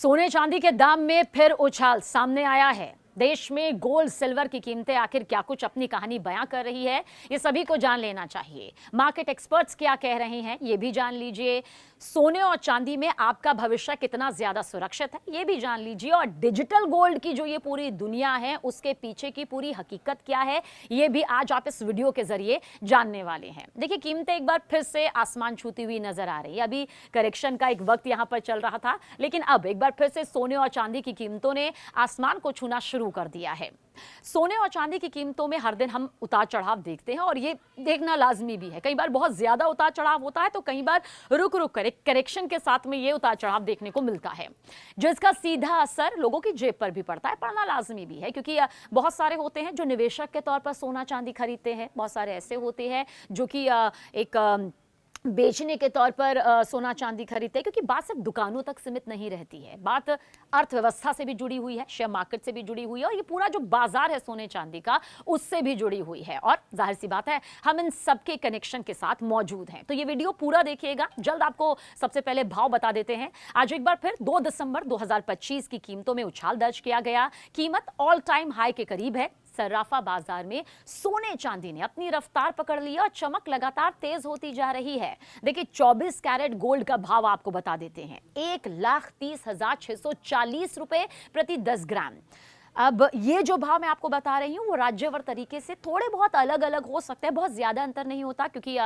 सोने चांदी के दाम में फिर उछाल सामने आया है। देश में गोल्ड सिल्वर की कीमतें आखिर क्या कुछ अपनी कहानी बयां कर रही है, ये सभी को जान लेना चाहिए। मार्केट एक्सपर्ट्स क्या कह रहे हैं ये भी जान लीजिए। सोने और चांदी में आपका भविष्य कितना ज्यादा सुरक्षित है ये भी जान लीजिए। और डिजिटल गोल्ड की जो ये पूरी दुनिया है उसके पीछे की पूरी हकीकत क्या है ये भी आज आप इस वीडियो के जरिए जानने वाले हैं। देखिए, कीमतें एक बार फिर से आसमान छूती हुई नजर आ रही है। अभी करेक्शन का एक वक्त यहां पर चल रहा था, लेकिन अब एक बार फिर से सोने और चांदी की कीमतों ने आसमान को छूना शुरू कर दिया है। सोने और चांदी की कीमतों में हर दिन हम उतार चढ़ाव देखते हैं और ये देखना लाजमी भी है। कई बार बहुत ज्यादा उतार चढ़ाव होता है तो कई बार रुक रुक कर करेक्शन के साथ में ये उतार चढ़ाव देखने को मिलता है, जिसका सीधा असर लोगों की जेब पर भी पड़ता है। पड़ना लाजमी भी है क्योंकि बहुत सारे होते हैं जो निवेशक के तौर पर सोना चांदी खरीदते हैं, बहुत सारे ऐसे होते हैं जो कि एक बेचने के तौर पर सोना चांदी खरीदते हैं। क्योंकि बात सिर्फ दुकानों तक सीमित नहीं रहती है, बात अर्थव्यवस्था से भी जुड़ी हुई है, शेयर मार्केट से भी जुड़ी हुई है और ये पूरा जो बाजार है सोने चांदी का उससे भी जुड़ी हुई है। और जाहिर सी बात है हम इन सबके कनेक्शन के साथ मौजूद हैं, तो ये वीडियो पूरा देखिएगा। जल्द आपको सबसे पहले भाव बता देते हैं। आज एक बार फिर 2 दिसंबर 2025 की कीमतों में उछाल दर्ज किया गया। कीमत ऑल टाइम हाई के करीब है। सर्राफा बाजार में सोने चांदी ने अपनी रफ्तार पकड़ ली और चमक लगातार तेज होती जा रही है। देखिए, 24 कैरेट गोल्ड का भाव आपको बता देते हैं, 1,30,640 रुपए प्रति 10 ग्राम। अब ये जो भाव मैं आपको बता रही हूँ वो राज्यवार तरीके से थोड़े बहुत अलग अलग हो सकते हैं, बहुत ज्यादा अंतर नहीं होता क्योंकि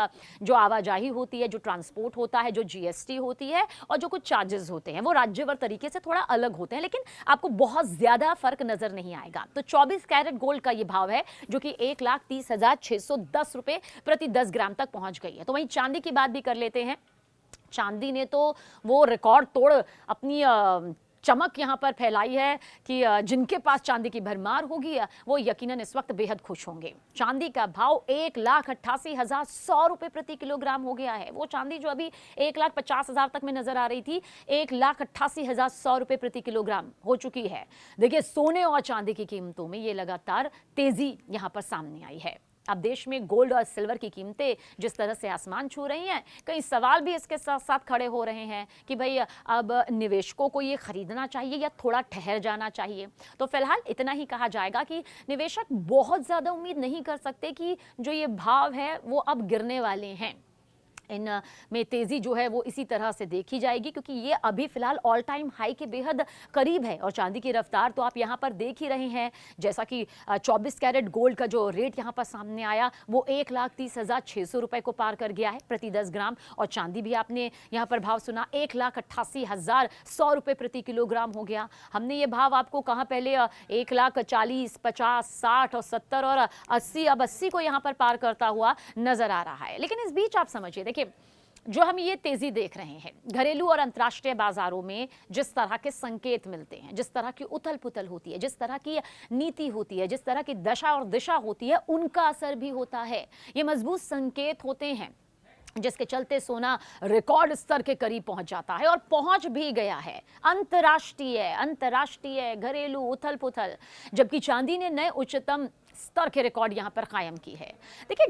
जो आवाजाही होती है, जो ट्रांसपोर्ट होता है, जो जीएसटी होती है और जो कुछ चार्जेस होते हैं वो राज्यवार तरीके से थोड़ा अलग होते हैं, लेकिन आपको बहुत ज्यादा फर्क नजर नहीं आएगा। तो 24 कैरेट गोल्ड का ये भाव है जो कि 1,30,610 रुपए प्रति 10 ग्राम तक पहुंच गई है। तो वहीं चांदी की बात भी कर लेते हैं। चांदी ने तो वो रिकॉर्ड तोड़ अपनी चमक यहां पर फैलाई है कि जिनके पास चांदी की भरमार होगी वो यकीनन इस वक्त बेहद खुश होंगे। चांदी का भाव 1,88,100 रुपए प्रति किलोग्राम हो गया है। वो चांदी जो अभी 1,50,000 तक में नजर आ रही थी, 1,88,100 रुपए प्रति किलोग्राम हो चुकी है। देखिए, सोने और चांदी की कीमतों में ये लगातार तेजी यहां पर सामने आई है। अब देश में गोल्ड और सिल्वर की कीमतें जिस तरह से आसमान छू रही हैं, कई सवाल भी इसके साथ साथ खड़े हो रहे हैं कि भाई अब निवेशकों को ये खरीदना चाहिए या थोड़ा ठहर जाना चाहिए। तो फिलहाल इतना ही कहा जाएगा कि निवेशक बहुत ज़्यादा उम्मीद नहीं कर सकते कि जो ये भाव है वो अब गिरने वाले हैं। इन में तेजी जो है वो इसी तरह से देखी जाएगी क्योंकि ये अभी फिलहाल ऑल टाइम हाई के बेहद करीब है। और चांदी की रफ्तार तो आप यहाँ पर देख ही रहे हैं, जैसा कि 24 कैरेट गोल्ड का जो रेट यहाँ पर सामने आया वो 1,30,600 रुपए को पार कर गया है प्रति 10 ग्राम। और चांदी भी आपने यहाँ पर भाव सुना, 1,88,100 रुपए प्रति किलोग्राम हो गया। हमने ये भाव आपको कहाँ पहले 1,40,50, 50, 60 और 70 और 80, अब 80 को यहाँ पर पार करता हुआ नजर आ रहा है। लेकिन इस बीच आप समझिए, देखिए जो हम ये तेजी देख रहे हैं घरेलू और अंतर्राष्ट्रीय बाजारों में, जिस तरह के संकेत मिलते हैं, जिस तरह की उथल पुथल होती है, जिस तरह की नीति होती है, जिस तरह की दशा और दिशा होती है, उनका असर भी होता है। ये मजबूत संकेत होते हैं जिसके चलते सोना रिकॉर्ड स्तर के करीब पहुंच जाता है और पहुंच भी गया है। अंतर्राष्ट्रीय घरेलू उथल पुथल, जबकि चांदी ने नए उच्चतम स्तर के रिकॉर्ड यहां पर कायम की है। देखिए,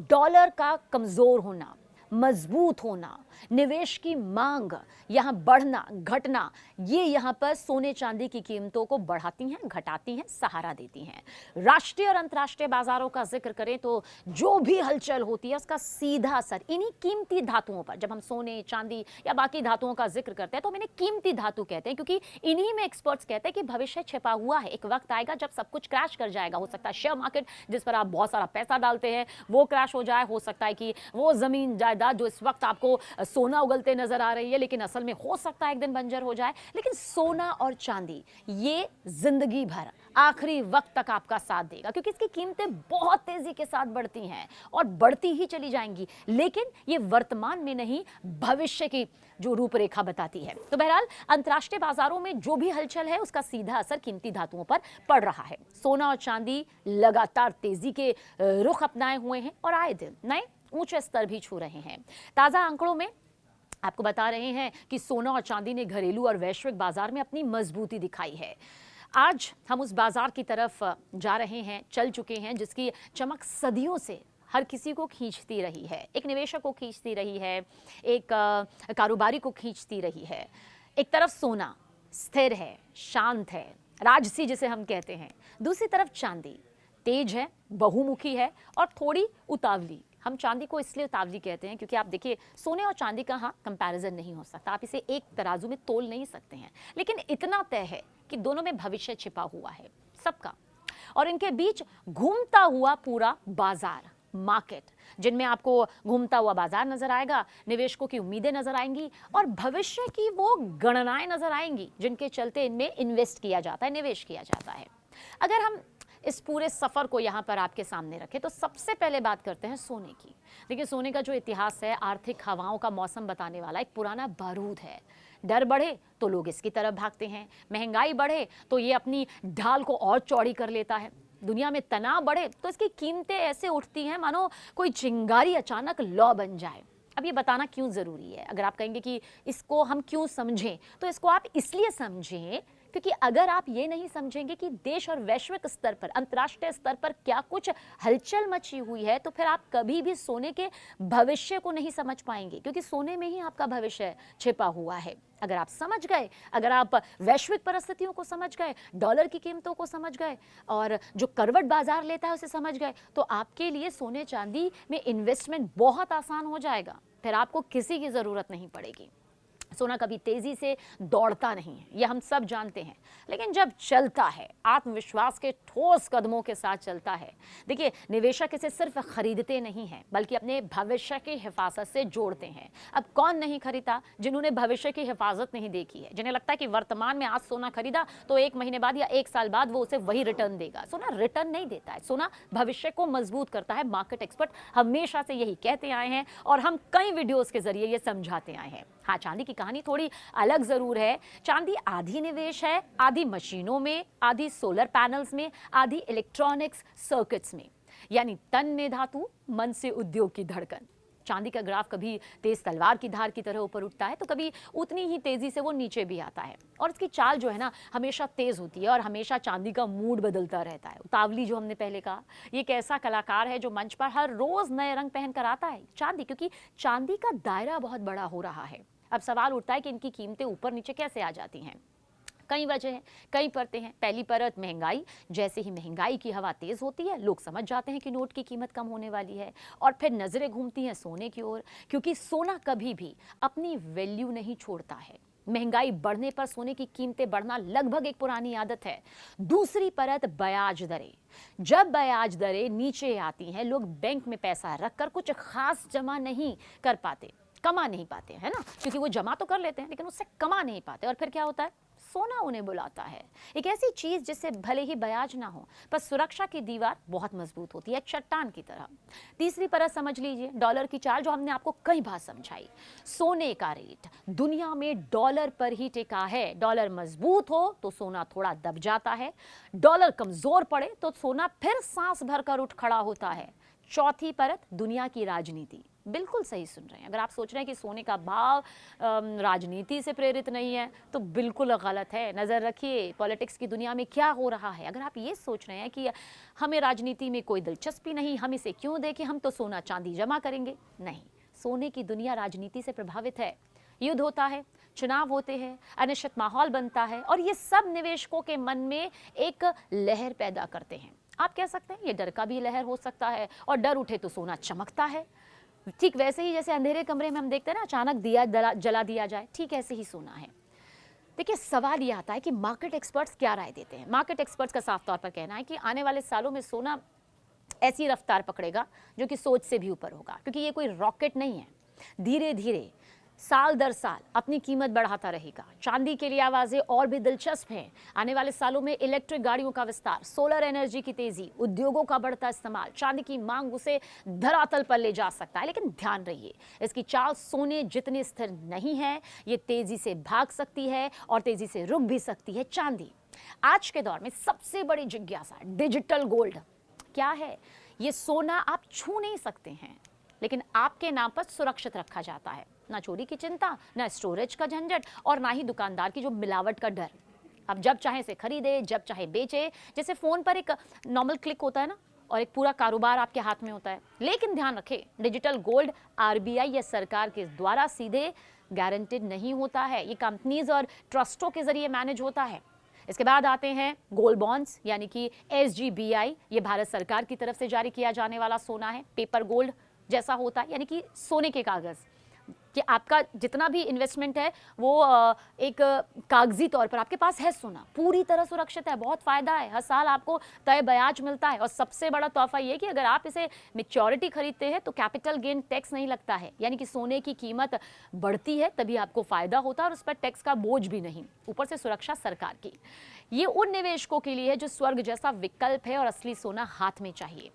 डॉलर का कमजोर होना, मजबूत होना, निवेश की मांग यहां बढ़ना घटना, ये यहां पर सोने चांदी की कीमतों को बढ़ाती हैं, घटाती हैं, सहारा देती हैं। राष्ट्रीय और अंतर्राष्ट्रीय बाजारों का जिक्र करें तो जो भी हलचल होती है उसका सीधा असर इन्हीं कीमती धातुओं पर, जब हम सोने चांदी या बाकी धातुओं का जिक्र करते हैं तो हम इन्हें कीमती धातु कहते हैं क्योंकि इन्हीं में एक्सपर्ट्स कहते हैं कि भविष्य छिपा हुआ है। एक वक्त आएगा जब सब कुछ क्रैश कर जाएगा। हो सकता है शेयर मार्केट जिस पर आप बहुत सारा पैसा डालते हैं वो क्रैश हो जाए, हो सकता है कि वो जमीन जायदाद जो इस वक्त आपको सोना उगलते नजर आ रही है लेकिन असल में हो सकता है एक दिन बंजर हो जाए। लेकिन सोना और चांदी ये जिंदगी भर आखिरी वक्त तक आपका साथ देगा क्योंकि इसकी कीमतें बहुत तेजी के साथ बढ़ती हैं और बढ़ती ही चली जाएंगी, लेकिन ये वर्तमान में नहीं, भविष्य की जो रूपरेखा बताती है। तो बहरहाल अंतर्राष्ट्रीय बाजारों में जो भी हलचल है उसका सीधा असर कीमती धातुओं पर पड़ रहा है। सोना और चांदी लगातार तेजी के रुख अपनाए हुए हैं और आए दिन नए ऊंचे स्तर भी छू रहे हैं। ताजा आंकड़ों में आपको बता रहे हैं कि सोना और चांदी ने घरेलू और वैश्विक बाजार में अपनी मजबूती दिखाई है। आज हम उस बाजार की तरफ जा रहे हैं, चल चुके हैं, जिसकी चमक सदियों से हर किसी को खींचती रही है। एक निवेशक को खींचती रही है, एक कारोबारी को खींचती रही है। एक तरफ सोना स्थिर है, शांत है, राजसी जिसे हम कहते हैं। दूसरी तरफ चांदी तेज है, बहुमुखी है और थोड़ी उतावली। हम चांदी को इसलिए उतावली कहते हैं क्योंकि आप देखिए सोने और चांदी का हाँ कंपैरिजन नहीं हो सकता, आप इसे एक तराजू में तोल नहीं सकते हैं, लेकिन इतना तय है कि दोनों में भविष्य छिपा हुआ है सबका, और इनके बीच घूमता हुआ पूरा बाजार, मार्केट, जिनमें आपको घूमता हुआ बाजार नजर आएगा, निवेशकों की उम्मीदें नजर आएंगी और भविष्य की वो गणनाएं नजर आएंगी जिनके चलते इनमें इन्वेस्ट किया जाता है, निवेश किया जाता है। अगर हम इस पूरे सफर को यहाँ पर आपके सामने रखें तो सबसे पहले बात करते हैं सोने की। देखिए सोने का जो इतिहास है आर्थिक हवाओं का मौसम बताने वाला एक पुराना बारूद है। डर बढ़े तो लोग इसकी तरफ भागते हैं, महंगाई बढ़े तो ये अपनी ढाल को और चौड़ी कर लेता है, दुनिया में तनाव बढ़े तो इसकी कीमतें ऐसे उठती हैं मानो कोई चिंगारी अचानक लौ बन जाए। अब ये बताना क्यों ज़रूरी है? अगर आप कहेंगे कि इसको हम क्यों समझें, तो इसको आप इसलिए समझें क्योंकि अगर आप ये नहीं समझेंगे कि देश और वैश्विक स्तर पर, अंतर्राष्ट्रीय स्तर पर क्या कुछ हलचल मची हुई है, तो फिर आप कभी भी सोने के भविष्य को नहीं समझ पाएंगे, क्योंकि सोने में ही आपका भविष्य छिपा हुआ है। अगर आप समझ गए, अगर आप वैश्विक परिस्थितियों को समझ गए, डॉलर की कीमतों को समझ गए और जो करवट बाजार लेता है उसे समझ गए, तो आपके लिए सोने चांदी में इन्वेस्टमेंट बहुत आसान हो जाएगा। फिर आपको किसी की ज़रूरत नहीं पड़ेगी। सोना कभी तेजी से दौड़ता नहीं है, यह हम सब जानते हैं, लेकिन जब चलता है आत्मविश्वास के ठोस कदमों के साथ चलता है। देखिए निवेशक इसे सिर्फ खरीदते नहीं हैं बल्कि अपने भविष्य की हिफाजत से जोड़ते हैं। अब कौन नहीं खरीदा जिन्होंने भविष्य की हिफाजत नहीं देखी है, जिन्हें लगता है कि वर्तमान में आज सोना खरीदा तो 1 महीने बाद या 1 साल बाद वो उसे वही रिटर्न देगा। सोना रिटर्न नहीं देता है, सोना भविष्य को मजबूत करता है। मार्केट एक्सपर्ट हमेशा से यही कहते आए हैं और हम कई वीडियोस के जरिए ये समझाते आए हैं। हाँ, चांदी की कहानी थोड़ी अलग जरूर है। चांदी आधी निवेश है, आधी मशीनों में, आधी सोलर पैनल्स में, आधी इलेक्ट्रॉनिक्स सर्किट्स में, यानी तन में धातु, मन से उद्योग की धड़कन। चांदी का ग्राफ कभी तेज तलवार की धार की तरह ऊपर उठता है तो कभी उतनी ही तेजी से वो नीचे भी आता है, और इसकी चाल जो है ना हमेशा तेज होती है और हमेशा चांदी का मूड बदलता रहता है। उतावली जो हमने पहले कहा, ये एक ऐसा कलाकार है जो मंच पर हर रोज नए रंग पहनकर आता है। चांदी, क्योंकि चांदी का दायरा बहुत बड़ा हो रहा है। अब सवाल उठता है कि इनकी कीमतें ऊपर नीचे कैसे आ जाती हैं। कई वजह हैं, कई परतें हैं। पहली परत महंगाई। जैसे ही महंगाई की हवा तेज होती है लोग समझ जाते हैं कि नोट की कीमत कम होने वाली है, और फिर नजरें घूमती हैं सोने की ओर, क्योंकि सोना कभी भी अपनी वैल्यू नहीं छोड़ता है। महंगाई बढ़ने पर सोने की कीमतें बढ़ना लगभग एक पुरानी आदत है। दूसरी परत ब्याज दरें। जब ब्याज दरें नीचे आती हैं लोग बैंक में पैसा रखकर कुछ खास जमा नहीं कर पाते, कमा नहीं पाते, है ना, क्योंकि वो जमा तो कर लेते हैं लेकिन उससे कमा नहीं पाते, और फिर क्या होता है, सोना उन्हें बुलाता है। एक ऐसी चीज जिससे भले ही ब्याज ना हो पर सुरक्षा की दीवार बहुत मजबूत होती है, चट्टान की तरह। तीसरी परत समझ लीजिए, डॉलर की चाल, जो हमने आपको कई बार समझाई। सोने का रेट दुनिया में डॉलर पर ही टिका है। डॉलर मजबूत हो तो सोना थोड़ा दब जाता है, डॉलर कमजोर पड़े तो सोना फिर सांस भरकर उठ खड़ा होता है। चौथी परत दुनिया की राजनीति। बिल्कुल सही सुन रहे हैं। अगर आप सोच रहे हैं कि सोने का भाव राजनीति से प्रेरित नहीं है तो बिल्कुल गलत है। नज़र रखिए पॉलिटिक्स की दुनिया में क्या हो रहा है। अगर आप ये सोच रहे हैं कि हमें राजनीति में कोई दिलचस्पी नहीं, हम इसे क्यों देखें, हम तो सोना चांदी जमा करेंगे, नहीं, सोने की दुनिया राजनीति से प्रभावित है। युद्ध होता है, चुनाव होते हैं, अनिश्चित माहौल बनता है, और ये सब निवेशकों के मन में एक लहर पैदा करते हैं। आप कह सकते हैं ये डर का भी लहर हो सकता है, और डर उठे तो सोना चमकता है। ठीक वैसे ही जैसे अंधेरे कमरे में हम देखते हैं ना अचानक दिया जला दिया जाए, ठीक ऐसे ही सोना है। देखिए सवाल ये आता है कि मार्केट एक्सपर्ट्स क्या राय देते हैं। मार्केट एक्सपर्ट्स का साफ तौर पर कहना है कि आने वाले सालों में सोना ऐसी रफ्तार पकड़ेगा जो कि सोच से भी ऊपर होगा, क्योंकि ये कोई रॉकेट नहीं है। धीरे धीरे साल दर साल अपनी कीमत बढ़ाता रहेगा। चांदी के लिए आवाजें और भी दिलचस्प हैं। आने वाले सालों में इलेक्ट्रिक गाड़ियों का विस्तार, सोलर एनर्जी की तेजी, उद्योगों का बढ़ता इस्तेमाल, चांदी की मांग उसे धरातल पर ले जा सकता है। लेकिन ध्यान रहिए, इसकी चाल सोने जितनी स्थिर नहीं है। ये तेजी से भाग सकती है और तेजी से रुक भी सकती है। चांदी आज के दौर में सबसे बड़ी जिज्ञासा डिजिटल गोल्ड क्या है। ये सोना आप छू नहीं सकते हैं, लेकिन आपके नाम पर सुरक्षित रखा जाता है। ना चोरी की चिंता, ना स्टोरेज का झंझट, और ना ही दुकानदार की जो मिलावट का डर। अब जब चाहे इसे खरीदे, जब चाहे बेचे। जैसे फोन पर एक नॉर्मल क्लिक होता है ना, और एक पूरा कारोबार आपके हाथ में होता है। लेकिन ध्यान रखें, डिजिटल गोल्ड आरबीआई या सरकार के द्वारा सीधे गारंटेड नहीं होता है, ये कंपनीज और ट्रस्टों के जरिए मैनेज होता है। इसके बाद आते हैं गोल्ड बॉन्ड्स यानी कि SGBI, ये भारत सरकार की तरफ से जारी किया जाने वाला सोना है, पेपर गोल्ड जैसा होता है, यानी कि सोने के कागज कि आपका जितना भी इन्वेस्टमेंट है वो एक कागजी तौर पर आपके पास है, सोना पूरी तरह सुरक्षित है, बहुत फायदा है, हर साल आपको तय ब्याज मिलता है और सबसे बड़ा तोहफा ये कि अगर आप इसे मैच्योरिटी खरीदते हैं तो कैपिटल गेन टैक्स नहीं लगता है, यानी कि सोने की कीमत बढ़ती है तभी आपको फायदा होता है और उस पर टैक्स का बोझ भी नहीं, ऊपर से सुरक्षा सरकार की। ये उन निवेशकों के लिए है जो स्वर्ग जैसा विकल्प है और असली सोना हाथ में चाहिए।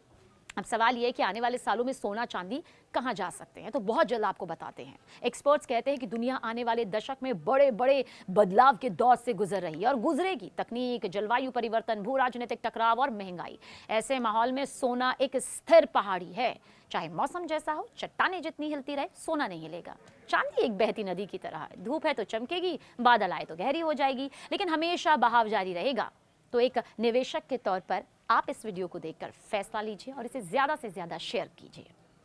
अब सवाल ये है कि आने वाले सालों में सोना चांदी कहाँ जा सकते हैं, तो बहुत जल्द आपको बताते हैं। एक्सपर्ट्स कहते हैं कि दुनिया आने वाले दशक में बड़े बड़े बदलाव के दौर से गुजर रही है और गुजरेगी। तकनीक, जलवायु परिवर्तन, भू राजनीतिक टकराव और महंगाई, ऐसे माहौल में सोना एक स्थिर पहाड़ी है। चाहे मौसम जैसा हो, चट्टाने जितनी हिलती रहे, सोना नहीं हिलेगा। चांदी एक बहती नदी की तरह है, धूप है तो चमकेगी, बादल आए तो गहरी हो जाएगी, लेकिन हमेशा बहाव जारी रहेगा। तो एक निवेशक के तौर पर आप इस वीडियो को देखकर फैसला लीजिए और इसे ज्यादा से ज्यादा शेयर कीजिए।